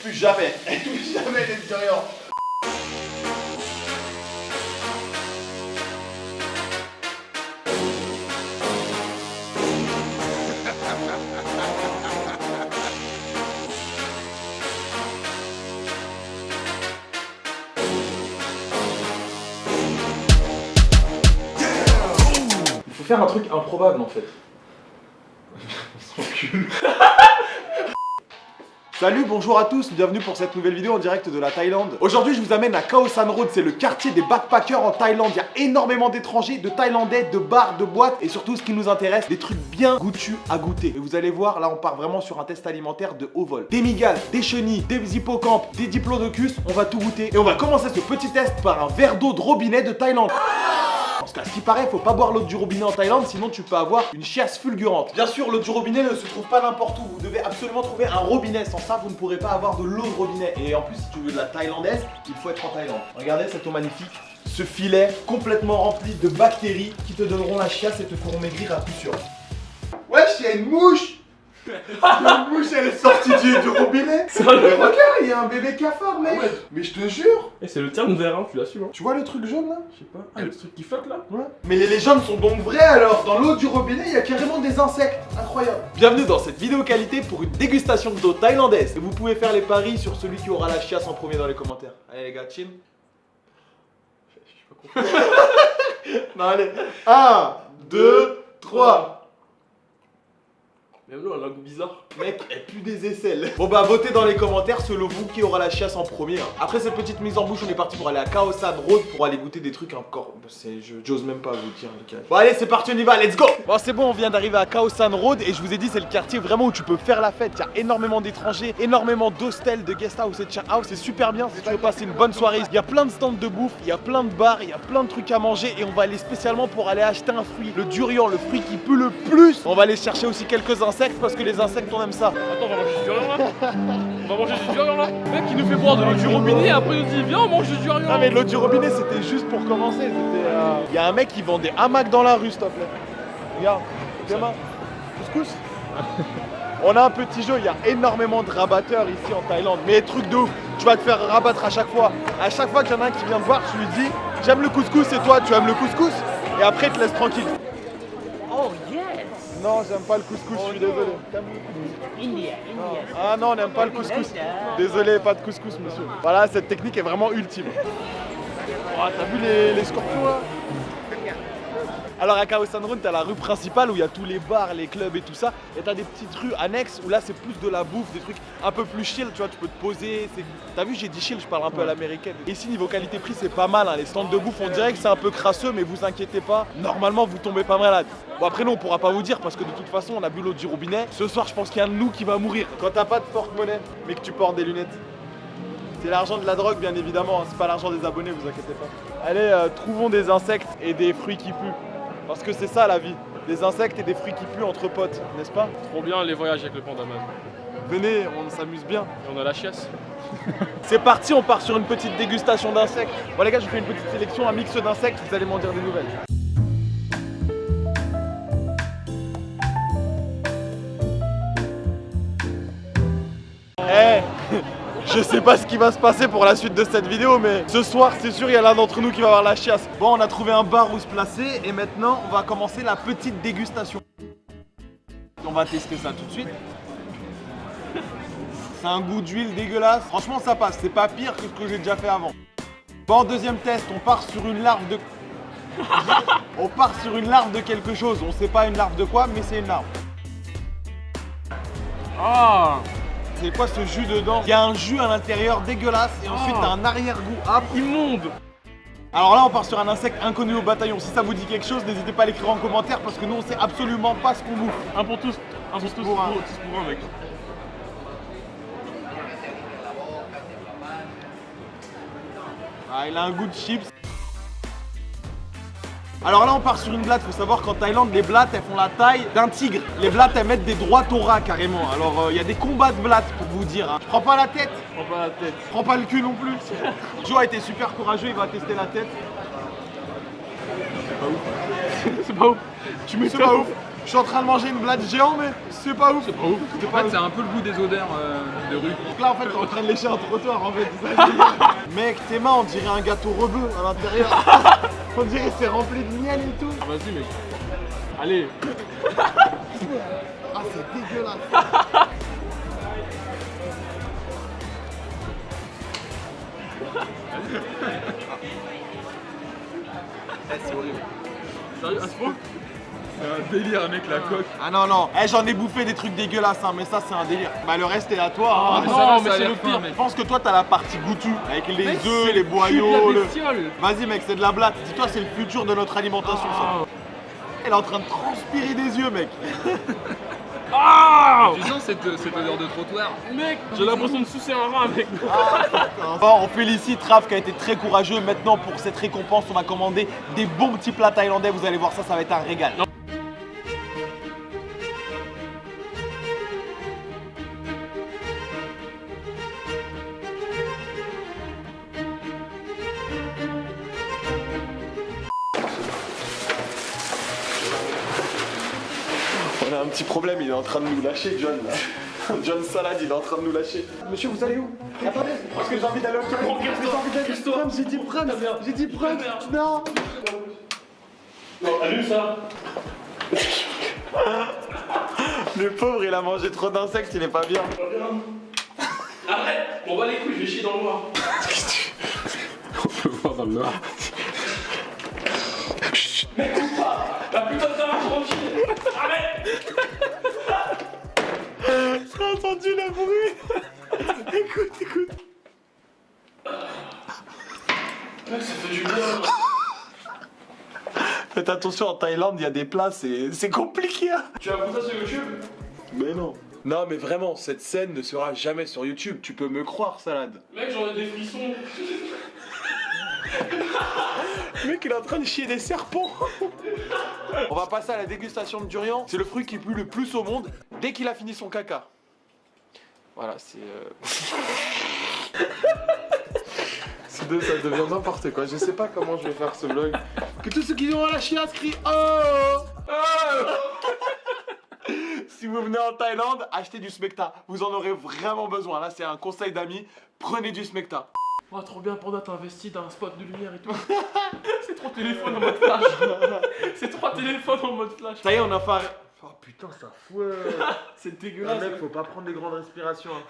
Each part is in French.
Plus jamais, plus jamais les Durians. Il faut faire un truc improbable en fait. On s'encule. Salut, bonjour à tous, bienvenue pour cette nouvelle vidéo en direct de la Thaïlande. Aujourd'hui je vous amène à Khao San Road, c'est le quartier des backpackers en Thaïlande. Il y a énormément d'étrangers, de Thaïlandais, de bars, de boîtes et surtout ce qui nous intéresse, des trucs bien goûtus à goûter. Et vous allez voir, là on part vraiment sur un test alimentaire de haut vol. Des migales, des chenilles, des hippocampes, des diplodocus, on va tout goûter. Et on va commencer ce petit test par un verre d'eau de robinet de Thaïlande. Parce qu'à ce qui paraît, faut pas boire l'eau du robinet en Thaïlande, sinon tu peux avoir une chiasse fulgurante. Bien sûr, l'eau du robinet ne se trouve pas n'importe où. Vous devez absolument trouver un robinet. Sans ça, vous ne pourrez pas avoir de l'eau de robinet. Et en plus, si tu veux de la thaïlandaise, il faut être en Thaïlande. Regardez cette eau magnifique. Ce filet complètement rempli de bactéries qui te donneront la chiasse et te feront maigrir à coup sûr. Wesh, il y a une mouche. Une mouche, elle est sortie du robinet. Mais regarde, il y a un bébé cafard, mec. Ouais. Mais je te jure. Et c'est le terme vert, hein, tu l'as su, hein. Tu vois le truc jaune là? Je sais pas. Ah, le truc qui flotte là. Ouais. Mais les légendes sont donc vraies alors. Dans l'eau du robinet, il y a carrément des insectes. Incroyable. Bienvenue dans cette vidéo qualité pour une dégustation d'eau thaïlandaise. Et vous pouvez faire les paris sur celui qui aura la chiasse en premier dans les commentaires. Allez les gars, chin. Je sais pas quoi. Non, allez. 1, 2, 3. Même là, elle a un goût bizarre. Mec, elle pue des aisselles. Bon bah votez dans les commentaires selon vous qui aura la chiasse en premier. Après cette petite mise en bouche, on est parti pour aller à Khao San Road pour aller goûter des trucs encore. J'ose même pas vous dire les gars. Bon allez, c'est parti, on y va, let's go. Bon c'est bon, on vient d'arriver à Khao San Road et je vous ai dit c'est le quartier vraiment où tu peux faire la fête. Il y a énormément d'étrangers, énormément d'hostels, de guest house et de chat house. C'est super bien si tu veux passer une bonne soirée. Il y a plein de stands de bouffe, il y a plein de bars, il y a plein de trucs à manger et on va aller spécialement pour aller acheter un fruit, le durian, le fruit qui pue le plus. On va aller chercher aussi quelques insectes parce que les insectes on aime ça. Attends, on va manger du durian là. On va manger du durian là. Le mec il nous fait boire de l'eau du robinet et après il nous dit viens on mange du durian. Non mais l'eau du robinet c'était juste pour commencer. Il y a un mec qui vend des hamacs dans la rue s'il te plaît. Regarde, demain, couscous. On a un petit jeu, il y a énormément de rabatteurs ici en Thaïlande. Mais truc de ouf, tu vas te faire rabattre à chaque fois. À chaque fois qu'il y en a un qui vient te voir, tu lui dis j'aime le couscous et toi tu aimes le couscous. Et après il te laisse tranquille. Oh yes! Non, j'aime pas le couscous, je suis désolé. India. Ah non, on n'aime pas le couscous. Désolé, pas de couscous, monsieur. Voilà, cette technique est vraiment ultime. Oh, t'as vu les scorpions là? Alors à Khao San Road, t'as la rue principale où il y a tous les bars, les clubs et tout ça. Et t'as des petites rues annexes où là c'est plus de la bouffe, des trucs un peu plus chill, tu vois, tu peux te poser. T'as vu, j'ai dit chill, je parle un peu à l'américaine. Et ici, niveau qualité-prix, c'est pas mal, hein. Les stands de bouffe, on dirait que c'est un peu crasseux, mais vous inquiétez pas, normalement vous tombez pas malade. Bon après nous on pourra pas vous dire parce que de toute façon on a bu l'eau du robinet. Ce soir je pense qu'il y a un de nous qui va mourir. Quand t'as pas de porte-monnaie, mais que tu portes des lunettes. C'est l'argent de la drogue bien évidemment, hein. C'est pas l'argent des abonnés, vous inquiétez pas. Allez, trouvons des insectes et des fruits qui puent. Parce que c'est ça la vie, des insectes et des fruits qui puent entre potes, n'est-ce pas? Trop bien les voyages avec le pandaman. Venez, on s'amuse bien. Et on a la chiasse. C'est parti, on part sur une petite dégustation d'insectes. Bon les gars, je vous fais une petite sélection, un mix d'insectes, vous allez m'en dire des nouvelles. Je sais pas ce qui va se passer pour la suite de cette vidéo, mais ce soir c'est sûr il y a l'un d'entre nous qui va avoir la chiasse. Bon, on a trouvé un bar où se placer et maintenant on va commencer la petite dégustation. On va tester ça tout de suite. C'est un goût d'huile dégueulasse. Franchement ça passe, c'est pas pire que ce que j'ai déjà fait avant. Bon, deuxième test, on part sur une larve de... On part sur une larve de quelque chose, on sait pas une larve de quoi, mais c'est une larve. Ah! C'est quoi ce jus dedans? Il y a un jus à l'intérieur dégueulasse et ensuite t'as un arrière-goût âpre. Immonde! Alors là on part sur un insecte inconnu au bataillon. Si ça vous dit quelque chose, n'hésitez pas à l'écrire en commentaire parce que nous on sait absolument pas ce qu'on bouffe. Un pour tous, un pour tous, pour un. tous pour un mec. Ah, il a un goût de chips. Alors là on part sur une blatte, faut savoir qu'en Thaïlande les blattes elles font la taille d'un tigre. Les blattes elles mettent des droites au rat carrément. Alors il y a des combats de blattes pour vous dire, hein. Je prends pas la tête, Prends pas la tête. je prends pas le cul non plus. Joe a été super courageux, il va tester la tête. C'est pas ouf. C'est pas ouf. Je suis en train de manger une blatte géante, mais c'est pas ouf. C'est pas ouf. C'est En pas fait, ouf. c'est un peu le goût des odeurs de rue. Donc là, en fait, t'es en train de lécher un trottoir, en fait. C'est ça le délire. Mec, tes mains, on dirait un gâteau rebeu à l'intérieur. On dirait que c'est rempli de miel et tout. Ah, vas-y, mec. Allez. Ah, c'est dégueulasse. C'est horrible. Sérieux, à ce point? C'est un délire, mec, la coque. Ah non, non. Eh, j'en ai bouffé des trucs dégueulasses, hein, mais ça, c'est un délire. Bah, le reste est à toi. Ah, hein. mais Non, ça va, mais ça a c'est l'air le fin, pire. mec. Je pense que toi, t'as la partie goûtue, avec les Mec, œufs, c'est les le boyaux. cul de la le- bestiole. Vas-y, mec, c'est de la blatte. Dis-toi, c'est le futur de notre alimentation, ça. Elle est en train de transpirer des yeux, mec. Ah! Tu sens cette odeur de trottoir? Mec, j'ai l'impression de sucer un rat, mec. Bon, on félicite Raph qui a été très courageux. Maintenant, pour cette récompense, on va commander des bons petits plats thaïlandais. Vous allez voir ça, ça va être un régal. On a un petit problème, il est en train de nous lâcher, John. Là. John Salad, il est en train de nous lâcher. Monsieur, vous allez où? Attendez, parce que j'ai envie d'aller au toilette. J'ai dit prendre, j'ai dit prendre. Non. Non, allume ça. Le pauvre, il a mangé trop d'insectes, il est pas bien. Arrête! On va les couilles, je vais chier dans le noir. On peut voir dans le noir. Mec, coupe pas! La putain de ta marche tranquille! Arrête! T'as entendu le bruit? Écoute, écoute. Mec, ça fait du bien. Faites attention, en Thaïlande, il y a des plats, c'est compliqué. Hein. Tu as vu ça sur YouTube? Mais non. Non, mais vraiment, cette scène ne sera jamais sur YouTube. Tu peux me croire, Salade. Mec, j'en ai des frissons. Le mec, il est en train de chier des serpents. On va passer à la dégustation de durian. C'est le fruit qui pue le plus au monde dès qu'il a fini son caca. Voilà, c'est... Ça devient n'importe quoi. Je sais pas comment je vais faire ce vlog. Que tous ceux qui ont la chiasse crient oh, oh. Si vous venez en Thaïlande, achetez du Smecta. Vous en aurez vraiment besoin. Là, c'est un conseil d'amis. Prenez du Smecta. Oh, trop bien, Panda, t'as investi dans un spot de lumière et tout. C'est trop téléphone en mode flash. C'est trop téléphone en mode flash. Ça y est, on a fait... Oh putain, ça fouette. C'est dégueulasse. Mec, faut pas prendre des grandes respirations. Hein.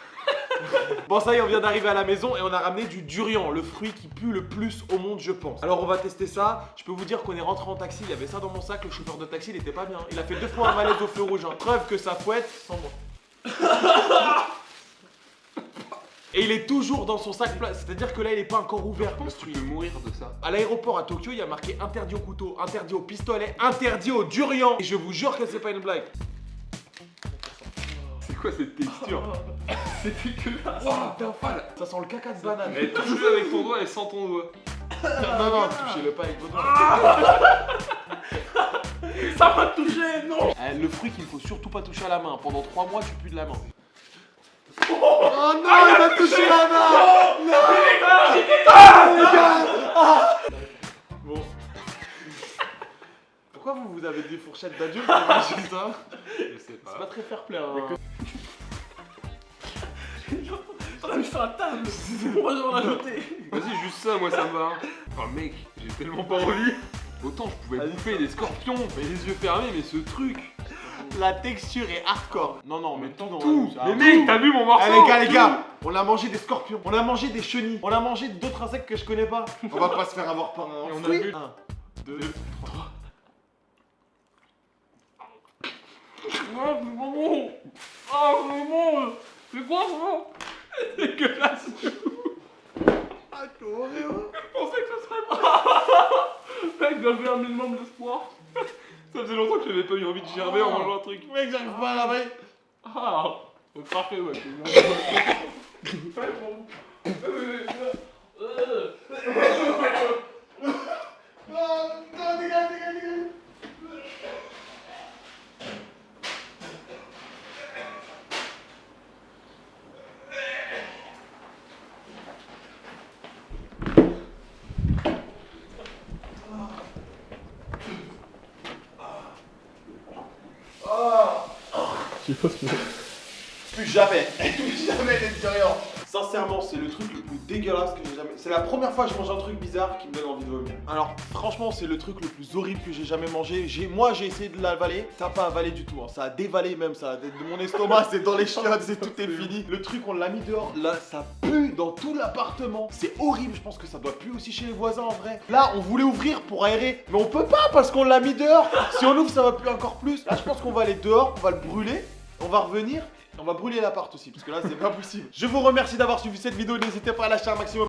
Bon, ça y est, on vient d'arriver à la maison et on a ramené du durian, le fruit qui pue le plus au monde, je pense. Alors, on va tester ça. Je peux vous dire qu'on est rentré en taxi, il y avait ça dans mon sac. Le chauffeur de taxi, il était pas bien. Il a fait 2 fois un malaise au feu rouge. Hein. Preuve que ça fouette sans moi. Et il est toujours dans son sac plat, c'est-à-dire que là il est pas encore ouvert. Je pense que tu peux mourir de ça. À l'aéroport à Tokyo, il y a marqué interdit au couteau, interdit au pistolet, interdit au durian. Et je vous jure que c'est pas une blague. C'est quoi cette texture? C'est dégueulasse. Ça sent le caca de banane. Mais touche-le avec ton doigt et sans ton doigt. Non, non, touchez-le pas avec vos doigts. Ça m'a touché, non. Le fruit qu'il ne faut surtout pas toucher à la main. Pendant 3 mois, tu pues de la main. Oh non, il m'a touché la main. Bon. Pourquoi vous avez des fourchettes d'adultes pour manger ça? Je sais C'est pas très fair play. Hein. On a mis sur la table. On va en rajouter. Vas-y, juste ça, moi ça me va. Enfin, mec, j'ai tellement pas envie. Autant je pouvais bouffer des scorpions, mais les yeux fermés, mais ce truc. La texture est hardcore. Non, non, mais tout dans Tout. la bouche. Mais mec, t'as vu mon morceau? Les gars, on a mangé des scorpions, on a mangé des chenilles, on a mangé d'autres insectes que je connais pas. On va pas se faire avoir par un Et on a fruit. vu. 1, 2, 3. Oh, c'est pas bon. Oh, c'est bon. C'est quoi ça? C'est dégueulasse. Ah, c'est horrible. Je pensais que ce serait bon. Mec, j'avais un minimum d'espoir. Ça faisait longtemps que j'avais pas eu envie de gerber en mangeant un truc. Mec, j'arrive pas à laver. Ah, c'est parfait, ouais. C'est bon. Non, dégage. Plus jamais, plus jamais l'extérieur. Sincèrement, c'est le truc le plus dégueulasse que j'ai jamais. C'est la première fois que je mange un truc bizarre qui me donne envie de vomir. Alors, franchement, c'est le truc le plus horrible que j'ai jamais mangé. Moi, j'ai essayé de l'avaler. Ça n'a pas avalé du tout. Hein. Ça a dévalé même. Ça. De mon estomac, c'est dans les chiottes, c'est tout est fini. Le truc, on l'a mis dehors. Là, ça pue dans tout l'appartement. C'est horrible. Je pense que ça doit puer aussi chez les voisins en vrai. Là, on voulait ouvrir pour aérer, mais on peut pas parce qu'on l'a mis dehors. Si on ouvre, ça va puer encore plus. Là, je pense qu'on va aller dehors, on va le brûler, on va revenir. On va brûler l'appart aussi, parce que là c'est pas possible. Je vous remercie d'avoir suivi cette vidéo, n'hésitez pas à lâcher un maximum